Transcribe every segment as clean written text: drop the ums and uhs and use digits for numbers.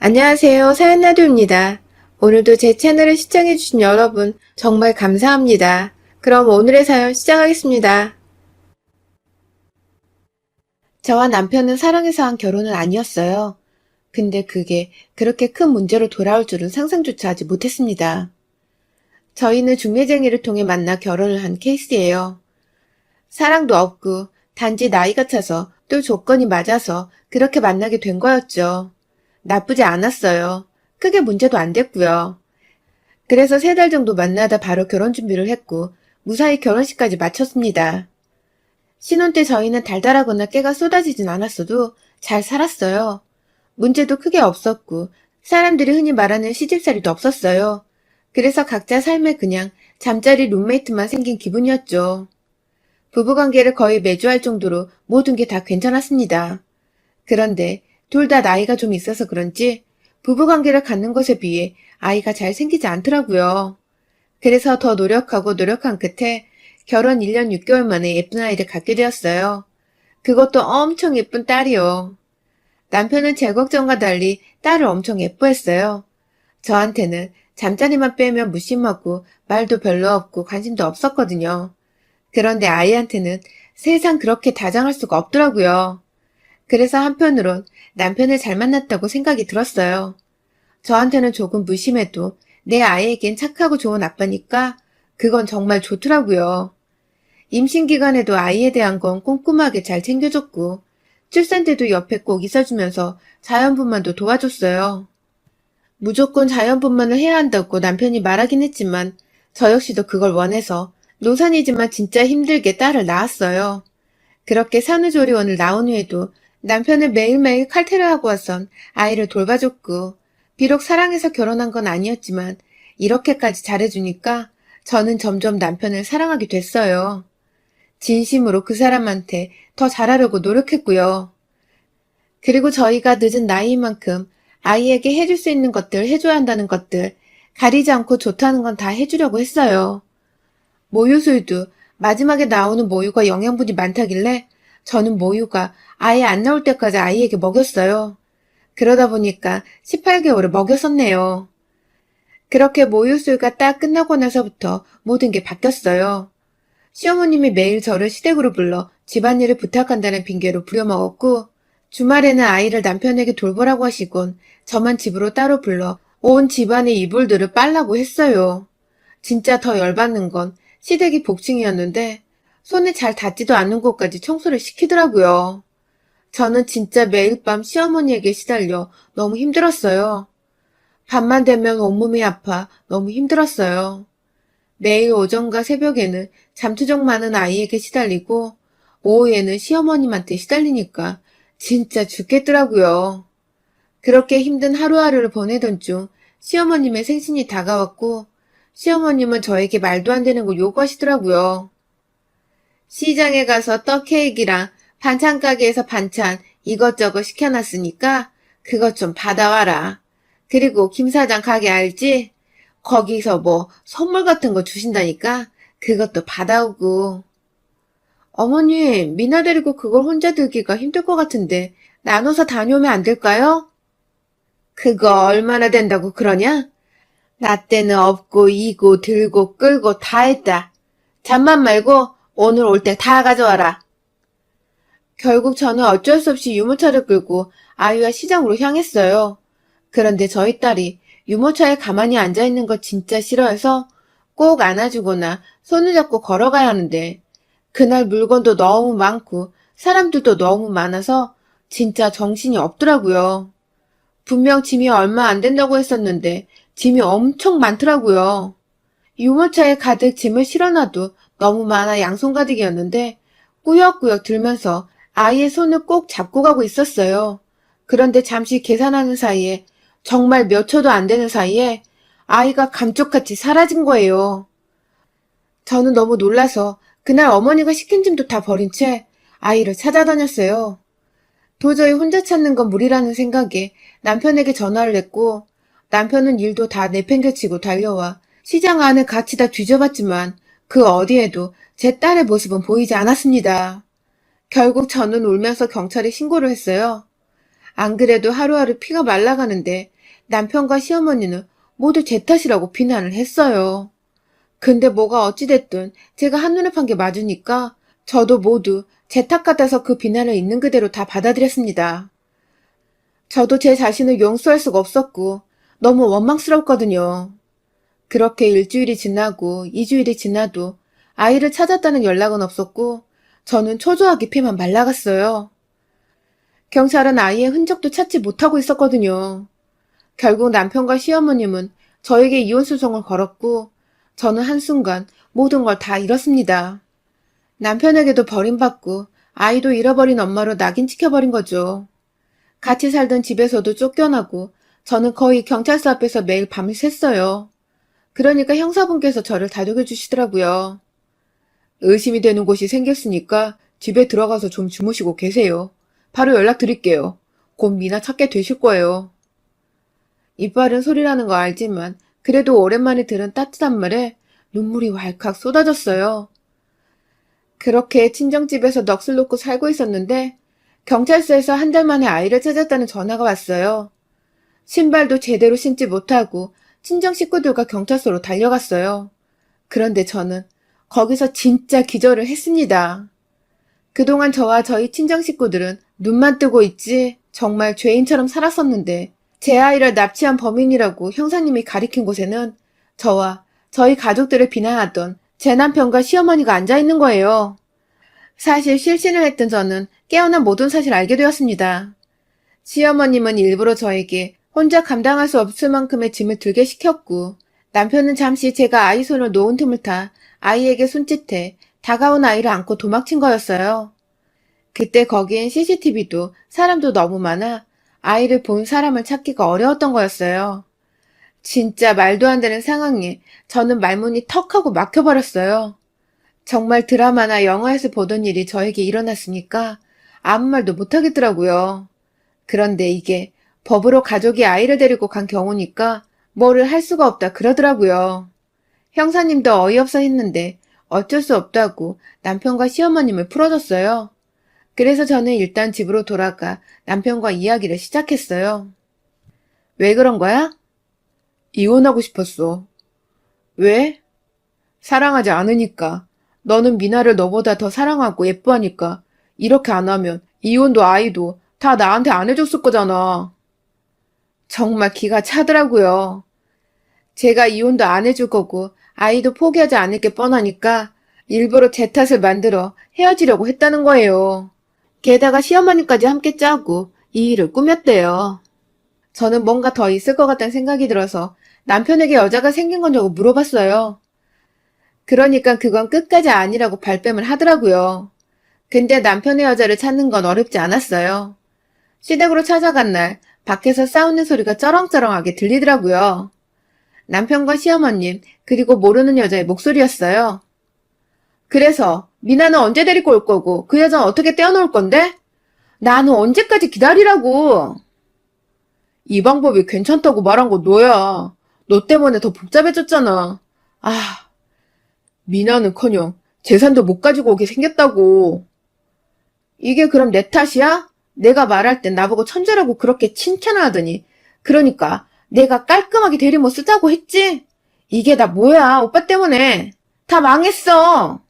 안녕하세요. 사연나두입니다. 오늘도 제 채널을 시청해주신 여러분 정말 감사합니다. 그럼 오늘의 사연 시작하겠습니다. 저와 남편은 사랑해서 한 결혼은 아니었어요. 근데 그게 그렇게 큰 문제로 돌아올 줄은 상상조차 하지 못했습니다. 저희는 중매쟁이를 통해 만나 결혼을 한 케이스예요. 사랑도 없고 단지 나이가 차서 또 조건이 맞아서 그렇게 만나게 된 거였죠. 나쁘지 않았어요. 크게 문제도 안 됐고요. 그래서 3달 정도 만나다 바로 결혼 준비를 했고 무사히 결혼식까지 마쳤습니다. 신혼 때 저희는 달달하거나 깨가 쏟아지진 않았어도 잘 살았어요. 문제도 크게 없었고 사람들이 흔히 말하는 시집살이도 없었어요. 그래서 각자 삶에 그냥 잠자리 룸메이트만 생긴 기분이었죠. 부부관계를 거의 매주 할 정도로 모든 게 다 괜찮았습니다. 그런데 둘 다 나이가 좀 있어서 그런지 부부관계를 갖는 것에 비해 아이가 잘 생기지 않더라고요. 그래서 더 노력한 끝에 결혼 1년 6개월 만에 예쁜 아이를 갖게 되었어요. 그것도 엄청 예쁜 딸이요. 남편은 제 걱정과 달리 딸을 엄청 예뻐했어요. 저한테는 잠자리만 빼면 무심하고 말도 별로 없고 관심도 없었거든요. 그런데 아이한테는 세상 그렇게 다정할 수가 없더라고요. 그래서 한편으론 남편을 잘 만났다고 생각이 들었어요. 저한테는 조금 무심해도 내 아이에겐 착하고 좋은 아빠니까 그건 정말 좋더라고요. 임신 기간에도 아이에 대한 건 꼼꼼하게 잘 챙겨줬고 출산 때도 옆에 꼭 있어주면서 자연분만도 도와줬어요. 무조건 자연분만을 해야 한다고 남편이 말하긴 했지만 저 역시도 그걸 원해서 노산이지만 진짜 힘들게 딸을 낳았어요. 그렇게 산후조리원을 나온 후에도 남편은 매일매일 칼퇴를 하고 와선 아이를 돌봐줬고 비록 사랑해서 결혼한 건 아니었지만 이렇게까지 잘해주니까 저는 점점 남편을 사랑하게 됐어요. 진심으로 그 사람한테 더 잘하려고 노력했고요. 그리고 저희가 늦은 나이인 만큼 아이에게 해줄 수 있는 것들, 해줘야 한다는 것들, 가리지 않고 좋다는 건 다 해주려고 했어요. 모유수유도 마지막에 나오는 모유가 영양분이 많다길래 저는 모유가 아예 안 나올 때까지 아이에게 먹였어요. 그러다 보니까 18개월을 먹였었네요. 그렇게 모유수유가 딱 끝나고 나서부터 모든 게 바뀌었어요. 시어머님이 매일 저를 시댁으로 불러 집안일을 부탁한다는 핑계로 부려먹었고 주말에는 아이를 남편에게 돌보라고 하시곤 저만 집으로 따로 불러 온 집안의 이불들을 빨라고 했어요. 진짜 더 열받는 건 시댁이 복층이었는데 손에 잘 닿지도 않는 곳까지 청소를 시키더라고요. 저는 진짜 매일 밤 시어머니에게 시달려 너무 힘들었어요. 밤만 되면 온몸이 아파 너무 힘들었어요. 매일 오전과 새벽에는 잠투정 많은 아이에게 시달리고 오후에는 시어머님한테 시달리니까 진짜 죽겠더라고요. 그렇게 힘든 하루하루를 보내던 중 시어머님의 생신이 다가왔고 시어머님은 저에게 말도 안 되는 걸 요구하시더라고요. 시장에 가서 떡 케이크랑 반찬 가게에서 반찬 이것저것 시켜놨으니까 그것 좀 받아와라. 그리고 김 사장 가게 알지? 거기서 뭐 선물 같은 거 주신다니까 그것도 받아오고. 어머니, 미나 데리고 그걸 혼자 들기가 힘들 것 같은데 나눠서 다녀오면 안 될까요? 그거 얼마나 된다고 그러냐? 나 때는 업고 이고 들고 끌고 다 했다. 잠만 말고 오늘 올 때 다 가져와라. 결국 저는 어쩔 수 없이 유모차를 끌고 아이와 시장으로 향했어요. 그런데 저희 딸이 유모차에 가만히 앉아있는 거 진짜 싫어해서 꼭 안아주거나 손을 잡고 걸어가야 하는데 그날 물건도 너무 많고 사람들도 너무 많아서 진짜 정신이 없더라고요. 분명 짐이 얼마 안 된다고 했었는데 짐이 엄청 많더라고요. 유모차에 가득 짐을 실어놔도 너무 많아 양손 가득이었는데 꾸역꾸역 들면서 아이의 손을 꼭 잡고 가고 있었어요. 그런데 잠시 계산하는 사이에 정말 몇 초도 안 되는 사이에 아이가 감쪽같이 사라진 거예요. 저는 너무 놀라서 그날 어머니가 시킨 짐도 다 버린 채 아이를 찾아다녔어요. 도저히 혼자 찾는 건 무리라는 생각에 남편에게 전화를 했고 남편은 일도 다 내팽개치고 달려와 시장 안을 같이 다 뒤져봤지만 그 어디에도 제 딸의 모습은 보이지 않았습니다. 결국 저는 울면서 경찰에 신고를 했어요. 안 그래도 하루하루 피가 말라가는데 남편과 시어머니는 모두 제 탓이라고 비난을 했어요. 근데 뭐가 어찌됐든 제가 한눈에 판 게 맞으니까 저도 모두 제 탓 같아서 그 비난을 있는 그대로 다 받아들였습니다. 저도 제 자신을 용서할 수가 없었고 너무 원망스럽거든요. 그렇게 일주일이 지나고 2주일이 지나도 아이를 찾았다는 연락은 없었고 저는 초조하게 피만 말라갔어요. 경찰은 아이의 흔적도 찾지 못하고 있었거든요. 결국 남편과 시어머님은 저에게 이혼 소송을 걸었고 저는 한순간 모든 걸 다 잃었습니다. 남편에게도 버림받고 아이도 잃어버린 엄마로 낙인 찍혀버린 거죠. 같이 살던 집에서도 쫓겨나고 저는 거의 경찰서 앞에서 매일 밤을 샜어요. 그러니까 형사분께서 저를 다독여 주시더라고요. 의심이 되는 곳이 생겼으니까 집에 들어가서 좀 주무시고 계세요. 바로 연락드릴게요. 곧 미나 찾게 되실 거예요. 이빨은 소리라는 거 알지만 그래도 오랜만에 들은 따뜻한 말에 눈물이 왈칵 쏟아졌어요. 그렇게 친정집에서 넋을 놓고 살고 있었는데 경찰서에서 한 달 만에 아이를 찾았다는 전화가 왔어요. 신발도 제대로 신지 못하고 친정 식구들과 경찰서로 달려갔어요. 그런데 저는 거기서 진짜 기절을 했습니다. 그동안 저와 저희 친정 식구들은 눈만 뜨고 있지 정말 죄인처럼 살았었는데 제 아이를 납치한 범인이라고 형사님이 가리킨 곳에는 저와 저희 가족들을 비난하던 제 남편과 시어머니가 앉아있는 거예요. 사실 실신을 했던 저는 깨어난 모든 사실을 알게 되었습니다. 시어머님은 일부러 저에게 혼자 감당할 수 없을 만큼의 짐을 들게 시켰고 남편은 잠시 제가 아이 손을 놓은 틈을 타 아이에게 손짓해 다가온 아이를 안고 도망친 거였어요. 그때 거기엔 CCTV도 사람도 너무 많아 아이를 본 사람을 찾기가 어려웠던 거였어요. 진짜 말도 안 되는 상황에 저는 말문이 턱 하고 막혀버렸어요. 정말 드라마나 영화에서 보던 일이 저에게 일어났으니까 아무 말도 못하겠더라고요. 그런데 이게 법으로 가족이 아이를 데리고 간 경우니까 뭐를 할 수가 없다 그러더라고요. 형사님도 어이없어 했는데 어쩔 수 없다고 남편과 시어머님을 풀어줬어요. 그래서 저는 일단 집으로 돌아가 남편과 이야기를 시작했어요. 왜 그런 거야? 이혼하고 싶었어. 왜? 사랑하지 않으니까. 너는 미나를 너보다 더 사랑하고 예뻐하니까 이렇게 안 하면 이혼도 아이도 다 나한테 안 해줬을 거잖아. 정말 기가 차더라고요. 제가 이혼도 안 해줄 거고 아이도 포기하지 않을 게 뻔하니까 일부러 제 탓을 만들어 헤어지려고 했다는 거예요. 게다가 시어머니까지 함께 짜고 이 일을 꾸몄대요. 저는 뭔가 더 있을 것 같다는 생각이 들어서 남편에게 여자가 생긴 거냐고 물어봤어요. 그러니까 그건 끝까지 아니라고 발뺌을 하더라고요. 근데 남편의 여자를 찾는 건 어렵지 않았어요. 시댁으로 찾아간 날 밖에서 싸우는 소리가 쩌렁쩌렁하게 들리더라고요. 남편과 시어머님 그리고 모르는 여자의 목소리였어요. 그래서 미나는 언제 데리고 올 거고 그 여자는 어떻게 떼어놓을 건데? 나는 언제까지 기다리라고. 이 방법이 괜찮다고 말한 거 너야. 너 때문에 더 복잡해졌잖아. 아, 미나는커녕 재산도 못 가지고 오게 생겼다고. 이게 그럼 내 탓이야? 내가 말할 땐 나보고 천재라고 그렇게 칭찬을 하더니 그러니까 내가 깔끔하게 대리 못 쓰자고 했지? 이게 다 뭐야 오빠 때문에. 다 망했어.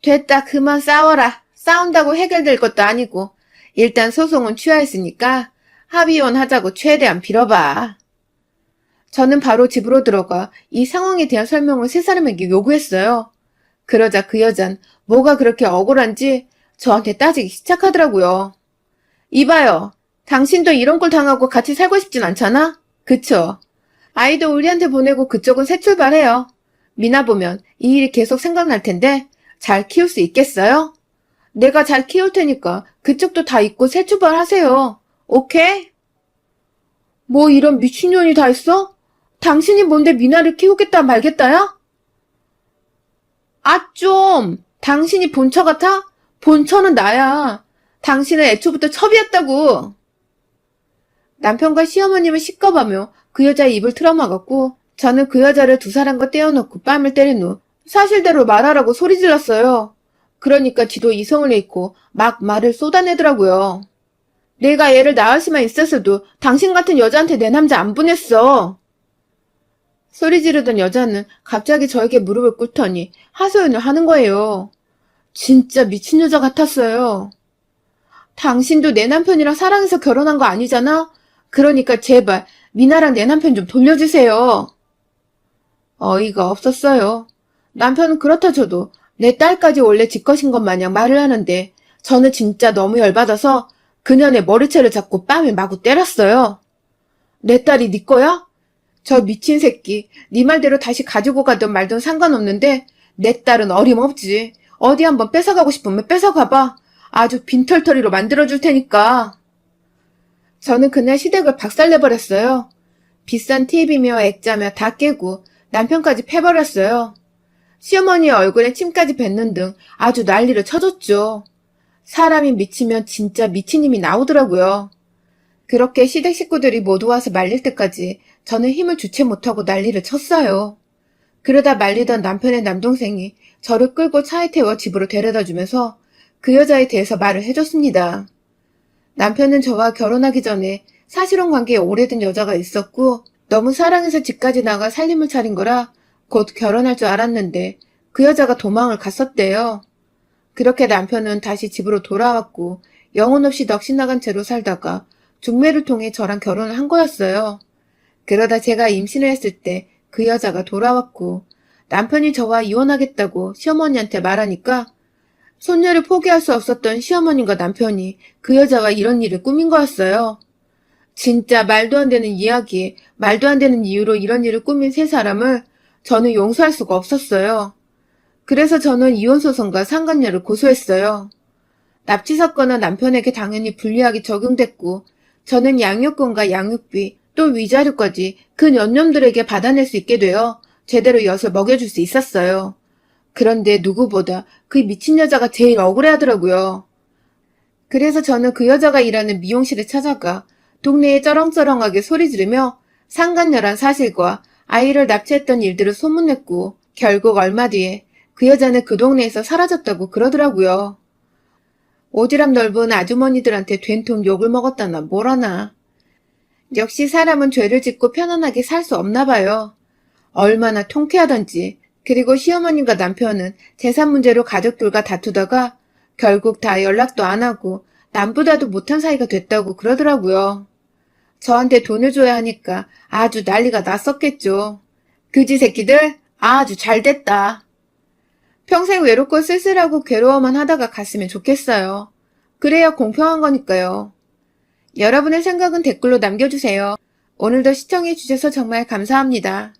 됐다 그만 싸워라. 싸운다고 해결될 것도 아니고 일단 소송은 취하했으니까 합의혼 하자고 최대한 빌어봐. 저는 바로 집으로 들어가 이 상황에 대한 설명을 세 사람에게 요구했어요. 그러자 그 여잔 뭐가 그렇게 억울한지 저한테 따지기 시작하더라고요. 이봐요. 당신도 이런 걸 당하고 같이 살고 싶진 않잖아? 그쵸? 아이도 우리한테 보내고 그쪽은 새 출발해요. 미나 보면 이 일이 계속 생각날 텐데 잘 키울 수 있겠어요? 내가 잘 키울 테니까 그쪽도 다 잊고 새 출발하세요. 오케이? 뭐 이런 미친년이 다 있어? 당신이 뭔데 미나를 키우겠다 말겠다야? 아 좀! 당신이 본처 같아? 본처는 나야. 당신은 애초부터 첩이었다고. 남편과 시어머님은 시겁하며 그 여자의 입을 틀어막았고 저는 그 여자를 두 사람과 떼어놓고 뺨을 때린 후 사실대로 말하라고 소리 질렀어요. 그러니까 지도 이성을 잃고 막 말을 쏟아내더라고요. 내가 애를 낳을 수만 있었어도 당신 같은 여자한테 내 남자 안 보냈어. 소리 지르던 여자는 갑자기 저에게 무릎을 꿇더니 하소연을 하는 거예요. 진짜 미친 여자 같았어요. 당신도 내 남편이랑 사랑해서 결혼한 거 아니잖아? 그러니까 제발 미나랑 내 남편 좀 돌려주세요. 어이가 없었어요. 남편은 그렇다 쳐도 내 딸까지 원래 지 것인 것 마냥 말을 하는데 저는 진짜 너무 열받아서 그년의 머리채를 잡고 뺨을 마구 때렸어요. 내 딸이 네 거야? 저 미친 새끼, 네 말대로 다시 가지고 가든 말든 상관없는데 내 딸은 어림없지. 어디 한번 뺏어가고 싶으면 뺏어가봐. 아주 빈털터리로 만들어줄 테니까. 저는 그날 시댁을 박살내버렸어요. 비싼 TV며 액자며 다 깨고 남편까지 패버렸어요. 시어머니의 얼굴에 침까지 뱉는 등 아주 난리를 쳐줬죠. 사람이 미치면 진짜 미친 힘이 나오더라고요. 그렇게 시댁 식구들이 모두 와서 말릴 때까지 저는 힘을 주체 못하고 난리를 쳤어요. 그러다 말리던 남편의 남동생이 저를 끌고 차에 태워 집으로 데려다 주면서 그 여자에 대해서 말을 해줬습니다. 남편은 저와 결혼하기 전에 사실혼 관계에 오래된 여자가 있었고 너무 사랑해서 집까지 나가 살림을 차린 거라 곧 결혼할 줄 알았는데 그 여자가 도망을 갔었대요. 그렇게 남편은 다시 집으로 돌아왔고 영혼 없이 넋이 나간 채로 살다가 중매를 통해 저랑 결혼을 한 거였어요. 그러다 제가 임신을 했을 때 그 여자가 돌아왔고 남편이 저와 이혼하겠다고 시어머니한테 말하니까 손녀를 포기할 수 없었던 시어머님과 남편이 그 여자가 이런 일을 꾸민 거였어요. 진짜 말도 안 되는 이야기에 말도 안 되는 이유로 이런 일을 꾸민 세 사람을 저는 용서할 수가 없었어요. 그래서 저는 이혼소송과 상간녀를 고소했어요. 납치 사건은 남편에게 당연히 불리하게 적용됐고 저는 양육권과 양육비 또 위자료까지 그 연놈들에게 받아낼 수 있게 되어 제대로 엿을 먹여줄 수 있었어요. 그런데 누구보다 그 미친 여자가 제일 억울해하더라고요. 그래서 저는 그 여자가 일하는 미용실에 찾아가 동네에 쩌렁쩌렁하게 소리 지르며 상간녀란 사실과 아이를 납치했던 일들을 소문냈고 결국 얼마 뒤에 그 여자는 그 동네에서 사라졌다고 그러더라고요. 오지랖 넓은 아주머니들한테 된통 욕을 먹었다나 뭐라나. 역시 사람은 죄를 짓고 편안하게 살 수 없나 봐요. 얼마나 통쾌하던지. 그리고 시어머님과 남편은 재산 문제로 가족들과 다투다가 결국 다 연락도 안 하고 남보다도 못한 사이가 됐다고 그러더라고요. 저한테 돈을 줘야 하니까 아주 난리가 났었겠죠. 그지 새끼들 아주 잘 됐다. 평생 외롭고 쓸쓸하고 괴로워만 하다가 갔으면 좋겠어요. 그래야 공평한 거니까요. 여러분의 생각은 댓글로 남겨주세요. 오늘도 시청해주셔서 정말 감사합니다.